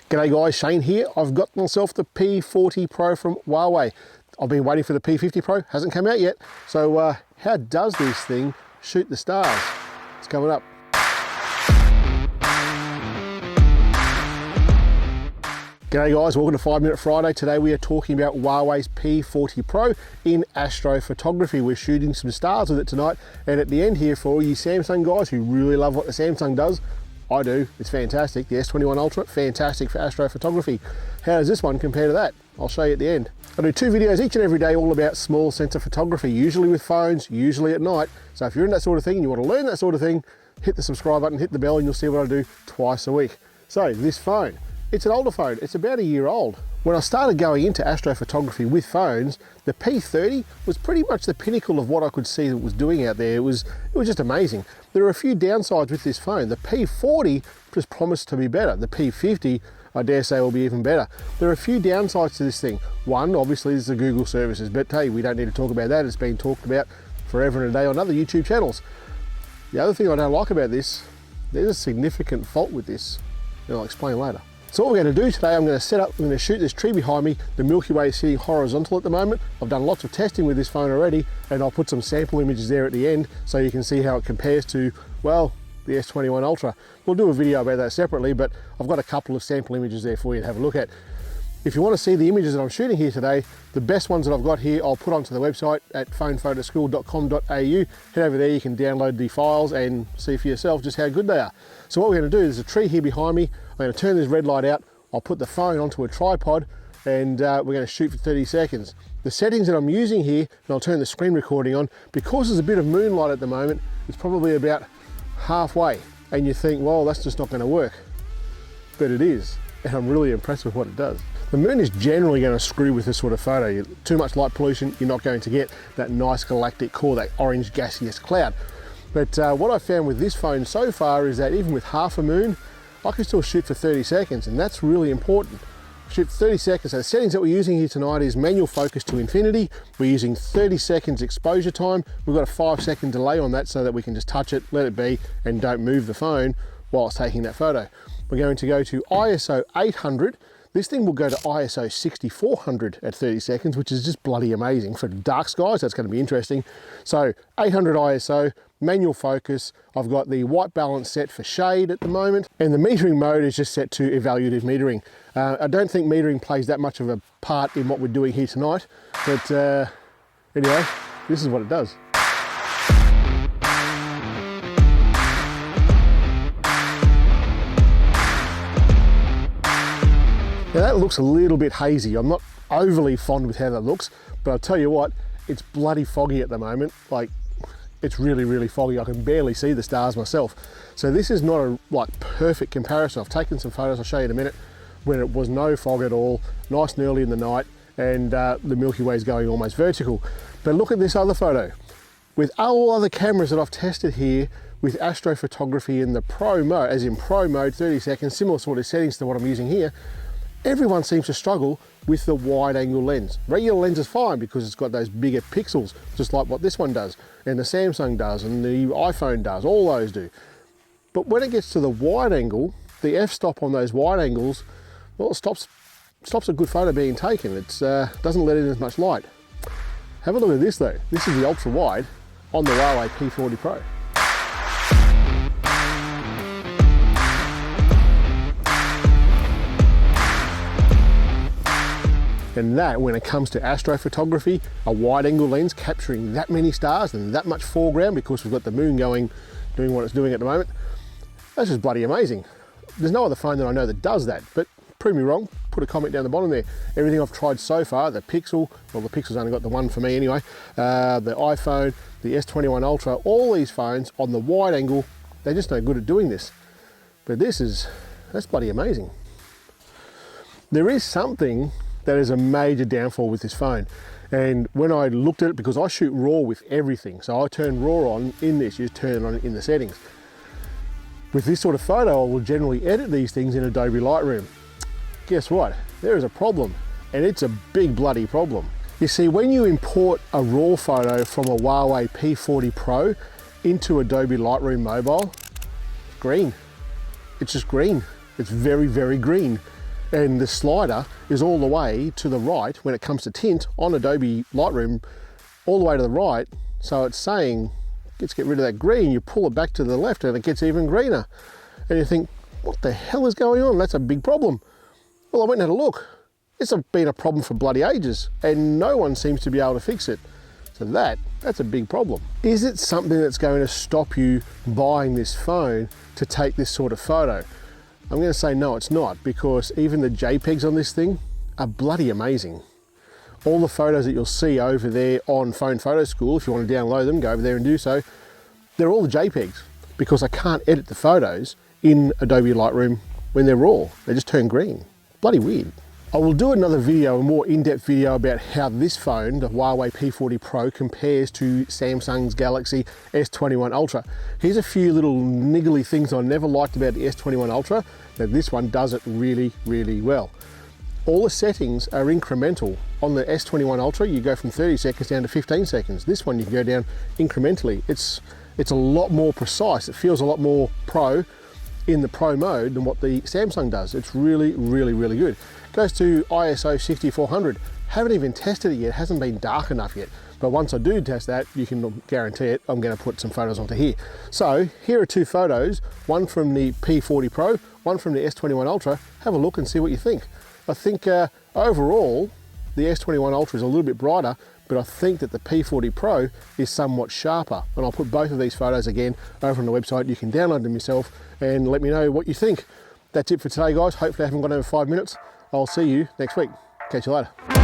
G'day guys, Shane here. I've got myself the P40 Pro from Huawei. I've been waiting for the P50 Pro, hasn't come out yet. So how does this thing shoot the stars? It's coming up. G'day guys, welcome to 5 Minute Friday. Today we are talking about Huawei's P40 Pro in astrophotography. We're shooting some stars with it tonight. And at the end here, for all you Samsung guys who really love what the Samsung does, I do, it's fantastic. The S21 Ultra, fantastic for astrophotography. How does this one compare to that? I'll show you at the end. I do 2 videos each and every day all about small sensor photography, usually with phones, usually at night. So if you're in that sort of thing and you want to learn that sort of thing, hit the subscribe button, hit the bell, and you'll see what I do twice a week. So this phone, it's an older phone. It's about a year old. When I started going into astrophotography with phones, the P30 was pretty much the pinnacle of what I could see that was doing out there. It was just amazing. There are a few downsides with this phone. The P40 just promised to be better. The P50, I dare say, will be even better. There are a few downsides to this thing. One, obviously, is the Google services, but hey, we don't need to talk about that. It's been talked about forever and a day on other YouTube channels. The other thing I don't like about this, there's a significant fault with this, and I'll explain later. So what we're going to do today, I'm going to shoot this tree behind me. The Milky Way is sitting horizontal at the moment. I've done lots of testing with this phone already, and I'll put some sample images there at the end so you can see how it compares to, well, the S21 Ultra. We'll do a video about that separately, but I've got a couple of sample images there for you to have a look at. If you want to see the images that I'm shooting here today, the best ones that I've got here, I'll put onto the website at phonephotoschool.com.au. Head over there, you can download the files and see for yourself just how good they are. So what we're going to do, there's a tree here behind me. I'm going to turn this red light out. I'll put the phone onto a tripod and we're going to shoot for 30 seconds. The settings that I'm using here, and I'll turn the screen recording on, because there's a bit of moonlight at the moment, it's probably about halfway. And you think, well, that's just not going to work. But it is, and I'm really impressed with what it does. The moon is generally going to screw with this sort of photo. Too much light pollution, you're not going to get that nice galactic core, that orange gaseous cloud. But what I've found with this phone so far is that even with half a moon, I can still shoot for 30 seconds, and that's really important. Shoot 30 seconds. So the settings that we're using here tonight is manual focus to infinity. We're using 30 seconds exposure time. We've got a 5-second delay on that so that we can just touch it, let it be, and don't move the phone while it's taking that photo. We're going to go to ISO 800. This thing will go to ISO 6400 at 30 seconds, which is just bloody amazing. For dark skies, that's going to be interesting. So 800 ISO, manual focus. I've got the white balance set for shade at the moment, and the metering mode is just set to evaluative metering. I don't think metering plays that much of a part in what we're doing here tonight, but anyway, this is what it does. Now that looks a little bit hazy. I'm not overly fond with how that looks, but I'll tell you what, it's bloody foggy at the moment. Like, it's really, really foggy. I can barely see the stars myself. So this is not a perfect comparison. I've taken some photos, I'll show you in a minute, when it was no fog at all, nice and early in the night, and the Milky Way is going almost vertical. But look at this other photo. With all other cameras that I've tested here, with astrophotography in the pro mode, as in pro mode, 30 seconds, similar sort of settings to what I'm using here, everyone seems to struggle with the wide angle lens. Regular lens is fine because it's got those bigger pixels, just like what this one does, and the Samsung does, and the iPhone does, all those do. But when it gets to the wide angle, the f-stop on those wide angles, well, it stops a good photo being taken. It doesn't let in as much light. Have a look at this though. This is the ultra wide on the Huawei P40 Pro. And that, when it comes to astrophotography, a wide angle lens capturing that many stars and that much foreground, because we've got the moon doing what it's doing at the moment, that's just bloody amazing. There's no other phone that I know that does that, but prove me wrong, put a comment down the bottom there. Everything I've tried so far, the Pixel, well, the Pixel's only got the one for me anyway, the iPhone, the S21 Ultra, all these phones on the wide angle, they're just no good at doing this. But that's bloody amazing. There is something that is a major downfall with this phone. And when I looked at it, because I shoot RAW with everything, so I turn RAW on in this, you turn it on in the settings. With this sort of photo, I will generally edit these things in Adobe Lightroom. Guess what? There is a problem, and it's a big bloody problem. You see, when you import a RAW photo from a Huawei P40 Pro into Adobe Lightroom Mobile, green. It's just green. It's very, very green. And the slider is all the way to the right when it comes to tint on Adobe Lightroom, all the way to the right. So it's saying, let's get rid of that green. You pull it back to the left and it gets even greener. And you think, what the hell is going on? That's a big problem. Well, I went and had a look. It's been a problem for bloody ages and no one seems to be able to fix it. So that's a big problem. Is it something that's going to stop you buying this phone to take this sort of photo? I'm going to say no, it's not, because even the JPEGs on this thing are bloody amazing. All the photos that you'll see over there on Phone Photo School, if you want to download them, go over there and do so, they're all the JPEGs, because I can't edit the photos in Adobe Lightroom when they're raw. They just turn green. Bloody weird. I will do another video, a more in-depth video about how this phone, the Huawei P40 Pro, compares to Samsung's Galaxy S21 Ultra. Here's a few little niggly things I never liked about the S21 Ultra, that this one does it really, really well. All the settings are incremental. On the S21 Ultra, you go from 30 seconds down to 15 seconds. This one, you can go down incrementally. It's a lot more precise. It feels a lot more pro in the pro mode than what the Samsung does. It's really, really, really good. It goes to ISO 6400. Haven't even tested it yet, hasn't been dark enough yet. But once I do test that, you can guarantee it, I'm gonna put some photos onto here. So here are two photos, one from the P40 Pro, one from the S21 Ultra. Have a look and see what you think. I think overall, the S21 Ultra is a little bit brighter, but I think that the P40 Pro is somewhat sharper. And I'll put both of these photos again over on the website. You can download them yourself and let me know what you think. That's it for today, guys. Hopefully I haven't gone over 5 minutes. I'll see you next week. Catch you later.